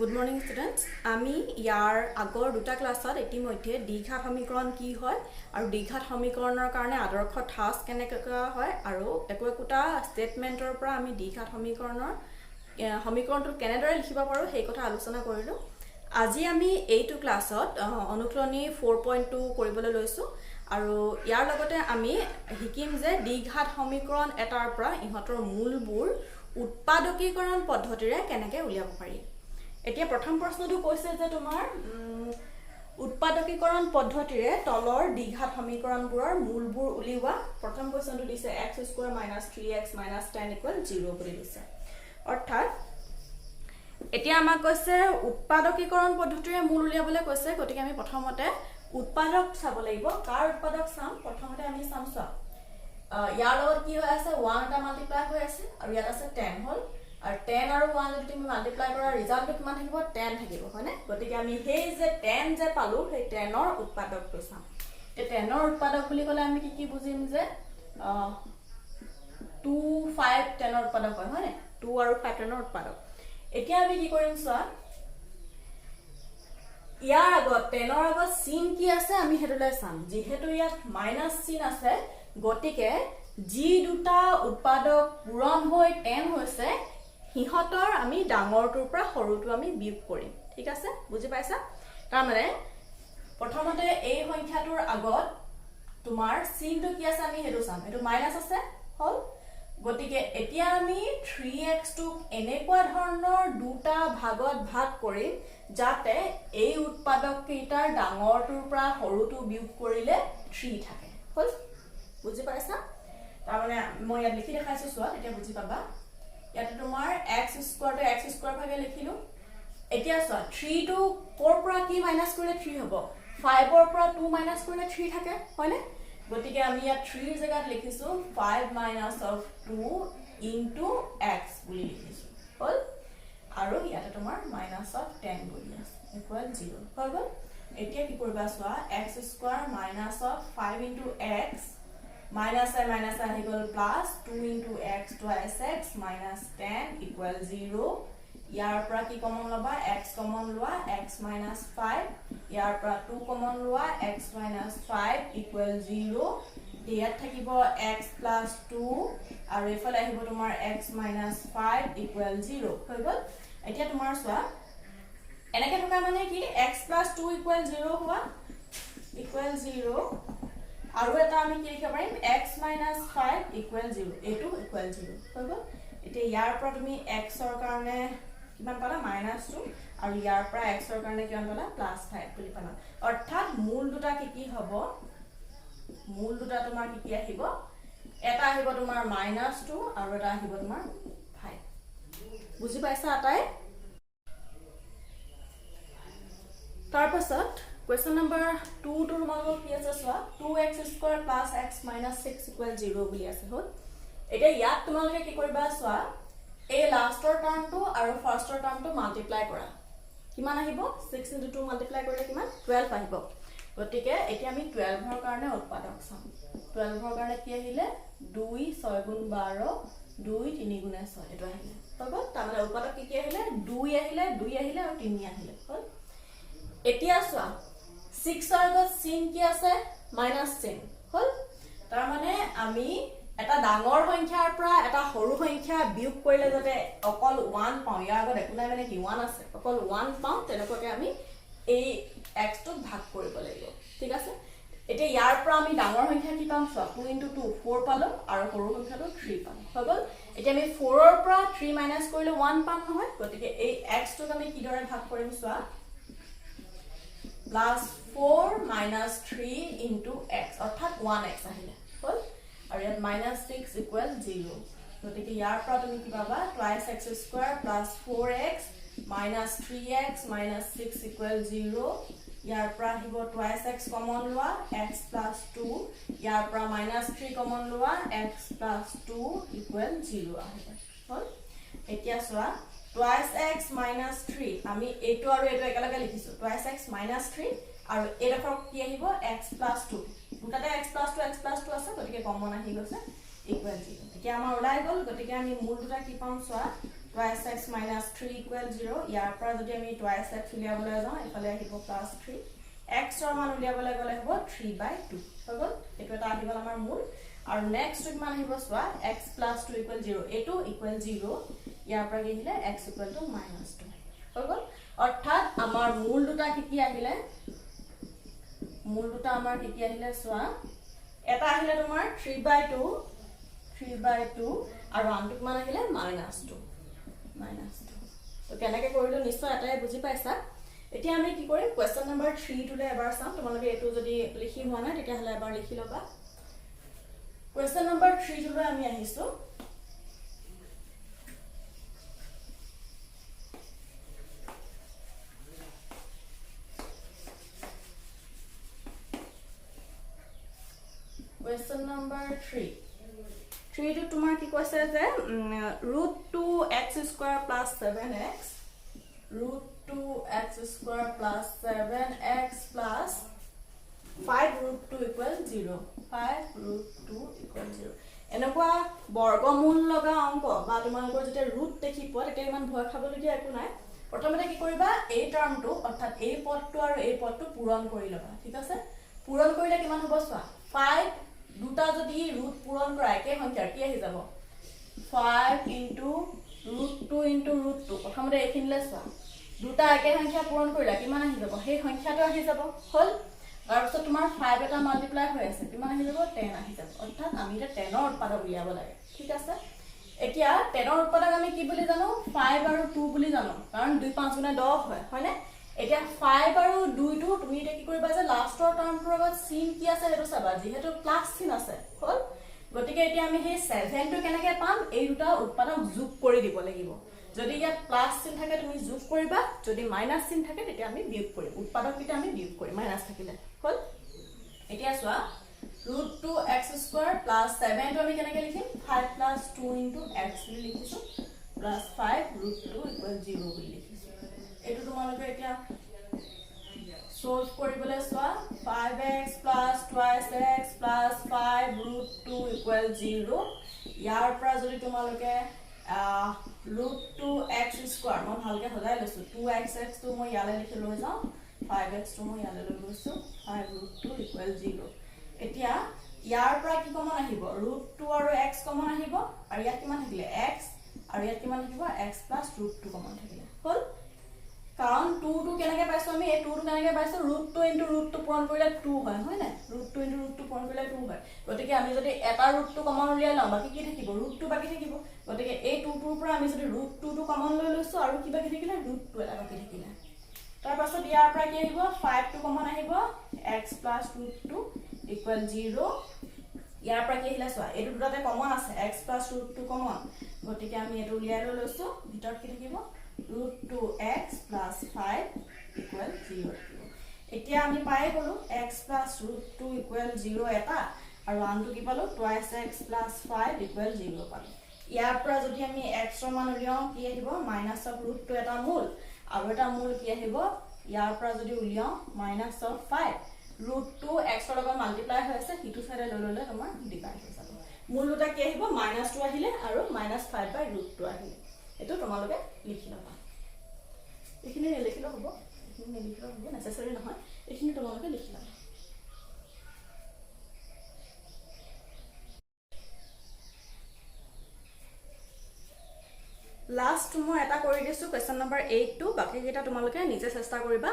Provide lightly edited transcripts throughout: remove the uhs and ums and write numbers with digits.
Good morning students. আমি ইয়াৰ আগৰ দুটা ক্লাছত ইতিমধ্যে দ্বিঘাত সমীকৰণ কি হয় আৰু দ্বিঘাত সমীকৰণৰ কাৰণে আদৰ্শ ঠাঁচ কেনেকৈ হয় আৰু একোটা ষ্টেটমেন্টৰ পৰা আমি দ্বিঘাত সমীকৰণটো কেনেদৰে লিখিব পাৰো সেই কথা আলোচনা কৰিলো। আজি আমি এইটো ক্লাছত অনুকলনী 4.2 কৰিবলৈ লৈছো আৰু ইয়াৰ লগতে আমি শিকিম যে দ্বিঘাত সমীকৰণ এটাৰ পৰা ইহতৰ মূলবোৰ উৎপাদকীকৰণ পদ্ধতিৰে কেনেকৈ উলিয়াব পাৰি। এতিয়া প্ৰথম প্ৰশ্নটো কৈছে যে তোমাৰ উৎপাদকীকৰণ পদ্ধতিৰে তলৰ দ্বিঘাত সমীকৰণবোৰৰ মূলবোৰ উলিওৱা। প্ৰথম কোৱেশ্চনটো দিছে x² - 3x - 10 = 0 বুলি দিছে। অৰ্থাৎ এতিয়া আমাক কৈছে উৎপাদকীকৰণ পদ্ধতিৰে মূল উলিয়াবলৈ কৈছে, গতিকে আমি প্ৰথমতে উৎপাদক চাব লাগিব। কাৰ উৎপাদক চাম? প্ৰথমতে আমি চাম চোৱা ইয়াৰ লগত কি হৈ আছে 1 এটা মাল্টিপ্লাই হৈ আছে আৰু ইয়াত আছে 10 হল আৰু 10 আৰু 1 যদি তুমি মাল্টিপ্লাই কৰা ৰিজাল্টটো কিমান থাকিব 10 থাকিব হয়নে। গতিকে আমি সেই যে 10 যে পালো সেই 10 ৰ উৎপাদকটো চাম। এই 10 ৰ উৎপাদক বুলি ক'লে আমি কি বুজিম যে 2 5 10 ৰ উৎপাদক হয় হয়নে, 2 আৰু 5 10 ৰ উৎপাদক। এতিয়া আমি কি কৰিম চোৱা ইয়াৰ আগত 10 ৰ আগত চিন কি আছে আমি হেতুলৈ চাম। যেহেতু ইয়াত মাইনাস চিন আছে গতিকে যি দুটা উৎপাদক পূৰণ হৈ 10 হৈছে হিহতৰ আমি ডাঙৰটোৰ পৰা সৰুটো আমি বিয়োগ কৰিম। ঠিক আছে, বুজি পাইছা? তাৰ মানে প্ৰথমতে এই সংখ্যাটোৰ আগত তোমাৰ চিনটো কি আছে আমি হেতু চাম। এটো মাইনাস আছে হল, গতিকে এতিয়া আমি 3x টোক এনেকুৱা ধৰণৰ দুটা ভাগত ভাগ কৰিম যাতে এই উৎপাদক কেইটাৰ ডাঙৰটোৰ পৰা সৰুটো বিয়োগ কৰিলে 3 থাকে হল, বুজি পাইছা? তাৰ মানে মই ইয়াত লিখি দেখাইছো চোৱা এতিয়া বুজি পাবা। ইয়াতে তোমাৰ x² ভাগে লিখিলো। এতিয়া চোৱা 3 টো কৰ পৰা কি মাইনাস কৰিলে 3 হ'ব, 5 ৰ পৰা 2 মাইনাস কৰিলে 3 থাকে হয়নে। গতিকে আমি ইয়াত 3 ৰ জায়গাত লিখিছো 5 - 2 into x বুলি লিখিছো হল আৰু ইয়াতে তোমাৰ -10 বুলি আছে ইকুৱেল 0 হৈ গল। এতিয়া কি কৰিবা চোৱা x² - 5 into x minus a আহি গল plus 2 into x twice x minus 10 equal 0. ইয়াৰ পৰা কি কমন লবা x কমন লোৱা x minus 5, ইয়াৰ পৰা 2 কমন লোৱা x minus 5 equal 0. ইয়াত থাকিব x plus 2 আৰু এফালে আহিব তোমাৰ x minus 5 equal 0 হৈ গল। এতিয়া তোমাৰ চোৱা এনেকে থকা মানে কি x plus 2 equal 0 হোৱা equal 0 আৰু এটা আমি কি লিখিব পাৰিম x minus 5 equal 0 এটো equal 0 হৈ গল। এতিয়া ইয়াৰ পৰা তুমি x ৰ কাৰণে কিমান পালা -2 আৰু ইয়াৰ পৰা x ৰ কাৰণে কিমান পালা +5 বুলি পালা। অৰ্থাৎ মূল দুটা কি হ'ব, মূল দুটা তোমাৰ কি আহিব, এটা আহিব তোমাৰ -2 আৰু এটা আহিব তোমাৰ 5। বুজি পাইছা আটাই? তাৰ পাছত question number 2 টো তোমালোকৰ কি আছে চোৱা 2x² + x - 6 = 0 বুলি আছে হল। এতিয়া ইয়াত তোমালোকে কি কৰিবা চোৱা এই লাষ্টৰ টাৰ্মটো আৰু ফাৰ্ষ্টৰ টাৰ্মটো মাল্টিপ্লাই কৰা কিমান আহিব 6 * 2 মাল্টিপ্লাই কৰিলে কিমান 12 আহিব। গতিকে এতিয়া আমি 12 ৰ কাৰণে উৎপাদক চাম। 12 ৰ কাৰণে কি আহিলে 2 6 × 12 2 3 × 6 এটো আহিলে হৈ গল। তাৰ মানে উৎপাদক কি আহিলে 2 আহিলে আৰু 3 আহিলে হল। এতিয়া চোৱা 6 ৰ আগত চিন কি আছে মাইনাস চিন হল। তাৰ মানে আমি এটা ডাঙৰ সংখ্যাৰ পৰা এটা সৰু সংখ্যা বিয়োগ কৰিলে যাতে অকল 1 পাও, ইয়াৰ আগত একো নাই মানে কি 1 আছে, অকল 1 পাও তেনেকৈ আমি এই x টোক ভাগ কৰিব লাগিব। ঠিক আছে, এতিয়া ইয়াৰ পৰা আমি ডাঙৰ সংখ্যা কি পাম চোৱা 2 × 2 4 পালো আৰু সৰু সংখ্যাটো 3 পাম হৈ গল। এতিয়া আমি 4 ৰ পৰা 3 মাইনাস কৰিলে 1 পাম নহয়, গতিকে এই x টোক আমি কি দৰে ভাগ কৰিম চোৱা +4 - 3 into x অৰ্থাৎ 1x আহিলে হল আৰু ইয়াত -6 equal 0। গতিকে ইয়াৰ পৰা তুমি কি পাবা twice x² + 4x minus 3x minus 6 equal 0. ইয়াৰ পৰা আহিব twice x কমন লোৱা x plus 2, ইয়াৰ পৰা -3 কমন লোৱা x plus 2 equal 0 আহিলে হল। এতিয়া চোৱা twice x minus 3 আমি এইটো আৰু এইটো একেলগে লিখিছো twice x minus 3 আৰু এডখৰ কি আহিব x plus 2 দুটাতে x plus 2 আছে গতিকে কমন আহি গৈছে equal 0। এতিয়া আমাৰ ওলাই গল, গতিকে আমি মূল দুটা কি পাম চোৱা twice x minus 3 equal 0 ইয়াৰ পৰা যদি আমি twice x উলিয়াবলৈ যাওঁ এফালে আহিব plus 3 x ৰ মান উলিয়াবলৈ গলে হ'ব 3/2 হৈ গল এটো এটা আহি গল আমাৰ মূল আৰু নেক্সট মান আহিব সোৱা x plus 2 equal 0 এটো equal 0 ইয়াৰ পৰা গিলে x equal to minus 2 হৈ গল অৰ্থাৎ আমাৰ মূল দুটা কি আহিলে মূল দুটা আমাৰ কি আহিলে সোৱা এটা আহিলে তোমাৰ 3/2 আৰু আনটো মান আহিলে -2 তো কেনেকৈ কৰিলো নিশ্চয় এটাই বুজি পাইছা এতিয়া আমি কি কৰিম কোৱেশ্চন নম্বৰ 3 টুলে এবাৰ চাম তোমালোকে এটো যদি লিখি হোৱা নাই তেতিয়া হলে এবাৰ লিখি লবা কোৱেশ্চন নম্বৰ 3 টুলে আমি আহিছো Question number 3 to তোমার কি কৈছে যে √2x square plus 7x √2x square plus 7x plus 5√2 equal 0 5√2 equal 0 এনেকুৱা বৰ্গমূল লগা অংক বা তোমালোকৰ যেতিয়া ৰুট দেখি পোৱা তেতিয়া ইমান ভয় খাবলগীয়া একো নাই প্ৰথমতে কি কৰিবা এই টাৰ্মটো অৰ্থাৎ এই পদটো আৰু এই পদটো পূৰণ কৰি ল'বা ঠিক আছে পূৰণ কৰিলে কিমান হ'ব চোৱা 5 দুটা যদি ৰুট পূৰণ কৰা একে সংখ্যা কি আহি যাব 5 √2 √2 প্ৰথমতে এইখিনিলে চোৱা দুটা একে সংখ্যা পূৰণ কৰিলা কিমান আহি যাব সেই সংখ্যাটো আহি যাব হল তাৰপিছত তোমাৰ 5 এটা মাল্টিপ্লাই হৈ আছে কিমান আহি যাব 10 আহি যাব অৰ্থাৎ আমি এটা 10 ৰ উৎপাদক উলিয়াব লাগে ঠিক আছে এতিয়া 10 ৰ উৎপাদক আমি কি বুলি জানো 5 আৰু 2 বুলি জানো কাৰণ 2 5 গুণে 10 হয় হয়নে এতিয়া 5 আৰু 2 টো তুমি এটা কি কৰিবা যে লাষ্টৰ টাৰ্মটোৰ লগত চিন কি আছে হেতু চাবা যেহেতু প্লাস চিন আছে হল গতিকে এতিয়া আমি সেই 7 টো কেনেকৈ পাম এই দুটা উৎপাদক যোগ কৰি দিব লাগিব যদি ইয়াত প্লাস চিন থাকে তুমি যোগ কৰিবা যদি মাইনাস চিন থাকে তেতিয়া আমি বিয়োগ কৰিম উৎপাদক কিটা আমি বিয়োগ কৰিম মাইনাস থাকিলে হল এতিয়া চোৱা √2x square plus 7 টো আমি কেনেকৈ লিখিম 5 plus 2 into x বুলি লিখিছো plus 5 √2 equal 0 বুলি লিখিছো এটো তোমালোকে এতিয়া সলভ কৰিবলৈ চোৱা 5x plus twice x plus 5 √2 equal 0 ইয়াৰ পৰা যদি তোমালোকে √2x square মই ভালকে সজাই লৈছো 2x টো মই ইয়ালে লিখি লৈ যাও 5x টো মই ইয়ালে লৈ গৈছো 5 √2 equal 0 এতিয়া ইয়াৰ পৰা কি কমন আহিব √2 আৰু x কমন আহিব আৰু ইয়াত কিমান থাকিলে x আৰু ইয়াত কিমান থাকিব x plus √2 কমন থাকিলে হল কাৰণ 2 টো কেনেকৈ পাইছো আমি এই 2 টো কেনেকৈ পাইছো √2 into √2 পূৰণ কৰিলে 2 হয় হয় না √2 into √2 পূৰণ কৰিলে 2 হয় গতিকে আমি যদি এটা √2 কমন উলিয়াই লওঁ বাকি কি থাকিব √2 বাকি থাকিব গতিকে এই 2 টোৰ পৰা আমি যদি √2 টো কমন লৈ লৈছো আৰু কি বাকি থাকিলে √2 এটা বাকি থাকিলে তাৰ পাছত ইয়াৰ পৰা কি আহিব 5 টো কমন আহিব x plus √2 equal 0 ইয়াৰ পৰা কি আহিলা চোৱা এই দুটাতে কমন আছে x plus √2 কমন গতিকে আমি এটো উলিয়াই লৈ লৈছো ভিতৰত কি থাকিব √2x plus 5 equal 0 এতিয়া আমি পাই গলো x plus √2 equal 0 এটা আৰু আনটো কি পালো twice x plus 5 equal 0 পালো ইয়াৰ পৰা যদি আমি x ৰ মান উলিয়াও কি আহিব minus of √2 এটা মূল আৰু এটা মূল কি আহিব ইয়াৰ পৰা যদি উলিয়াও minus of 5 √2 x ৰ লগত মাল্টিপ্লাই হৈ আছে হিটু সাইডে লৈ ললে তোমাৰ ডিভাইড হৈ যাব মূল দুটা কি আহিব -2 আহিলে আৰু -5/√2 আহিলে এটো তোমালোকে লিখি লবা এখিনি লিখিলে হ'ব এখিনি লিখিলে হ'ব নেসেসারি নহয় এখিনি তোমালোকে লিখি লবা লাস্ট মই এটা কৰি দিছো কোৱেশ্চন নম্বৰ 8 টো বাকি কেটা তোমালোকে নিজে চেষ্টা কৰিবা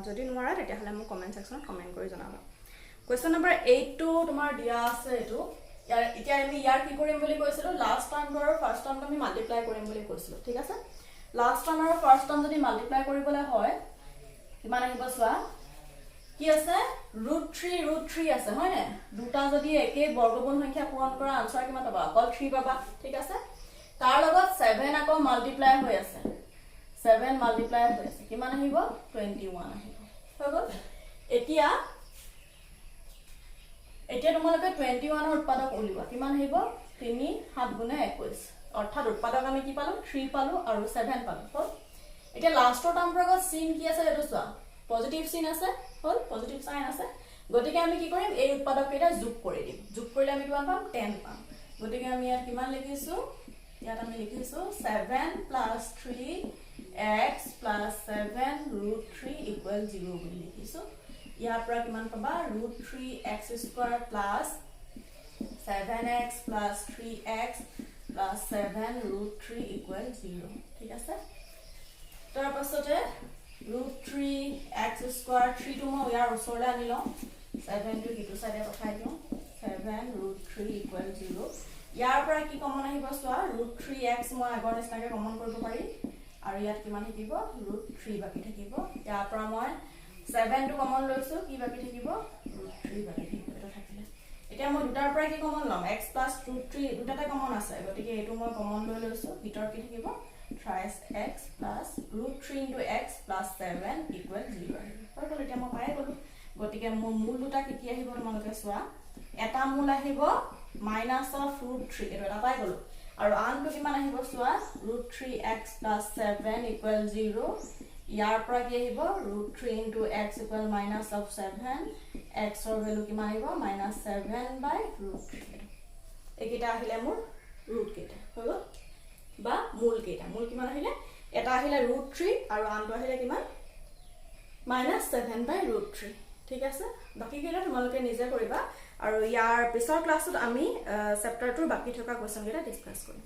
যদি নোৱাৰা তেতিয়া হলে মোক কমেন্ট সেকশনত কমেন্ট কৰি জনাবা কোৱেশ্চন নম্বৰ 8 টো তোমাৰ দিয়া আছে এটো এতিয়া আমি ইয়াৰ কি কৰিম বুলি কৈছিলো লাস্ট টাৰ্ম আৰু ফাৰ্স্ট টাৰ্ম আমি মাল্টিপ্লাই কৰিম বুলি কৈছিলো ঠিক আছে লাস্ট টাৰ্ম আৰু ফাৰ্স্ট টাৰ্ম যদি মাল্টিপ্লাই কৰিবলৈ হয় কিমান আহিব চোৱা কি আছে √3 আছে হয় না দুটা যদি একে বৰ্গমূল সংখ্যা পূৰণ কৰা আনসাৰ কিমান পাবা অকল 3 পাবা ঠিক আছে তাৰ লগত 7 আকৌ মাল্টিপ্লাই হৈ আছে 7 মাল্টিপ্লাই হৈ আছে কিমান আহিব 21 আহিব হৈ গল এতিয়া তোমালোকে 21 ৰ উৎপাদক উলিওৱা কিমান আহিব 3 7 গুণে 21 অৰ্থাৎ উৎপাদক আমি কি পালো 3 পালো আৰু 7 পালো হল এতিয়া লাষ্টৰ টাৰ্মৰ লগত চিন কি আছে এটো চোৱা পজিটিভ চিন আছে হল পজিটিভ সাইন আছে গতিকে আমি কি কৰিম এই উৎপাদক কেইটা যোগ কৰি দিম যোগ কৰিলে আমি কিমান পাম 10 পাম গতিকে আমি ইয়াত কিমান লিখিছো ইয়াত আমি লিখিছো 7 plus 3x plus 7 root 3 equal 0 বুলি লিখিছো ইয়াৰ পৰা কিমান পাবা root 3x square plus 7x plus 3x plus 7 root 3 equal 0 ঠিক আছে তাৰ পাছতে root 3x square 3 টো মই ইয়াৰ ওচৰলৈ আনি লওঁ 7 টো হিটো সাইডে পঠাই দিওঁ 7 root 3 equal 0 ইয়াৰ পৰা কি কমন আহিব সোৱা root 3x মই আগৰ নিচিনাকৈ কমন কৰিব পাৰি আৰু ইয়াত কিমান থাকিব root 3 বাকি থাকিব ইয়াৰ পৰা মই 7 টো কমন লৈছো কি বাকি থাকিব root 3 বাকি থাকিব এটা থাকিলে এতিয়া মই দুটাৰ পৰা কি কমন লম x plus root 3 দুটাতে কমন আছে গতিকে এটো মই কমন লৈ লৈছো ভিতৰ কি থাকিব thrice x plus root 3 into x plus 7 equal 0 হৈ গ'ল এতিয়া মই পাই গ'লো গতিকে মোৰ মূল দুটা কি আহিব তোমালোকে সোৱা এটা মূল আহিব minus of root 3 এটো এটা পাই গ'লো আৰু আনটো কিমান আহিব সোৱা root 3x plus 7 equal 0 ইয়াৰ পৰা কি আহিব root 3 into x equal minus of 7 x ৰ ভ্যালু কিমান আহিব minus 7 by root 3 একিটা আহিলে মোৰ root কেটা হৈ গ'ল বা মূল কেটা মূল কিমান আহিলে এটা আহিলে root 3 আৰু আনটো আহিলে কিমান minus 7 by root 3 ঠিক আছে বাকি কেটা তোমালোকে নিজে কৰিবা আৰু ইয়াৰ পিছৰ ক্লাছত আমি চেপ্টাৰটোৰ বাকি থকা কোৱেশ্চন কেটা ডিসকাস কৰিম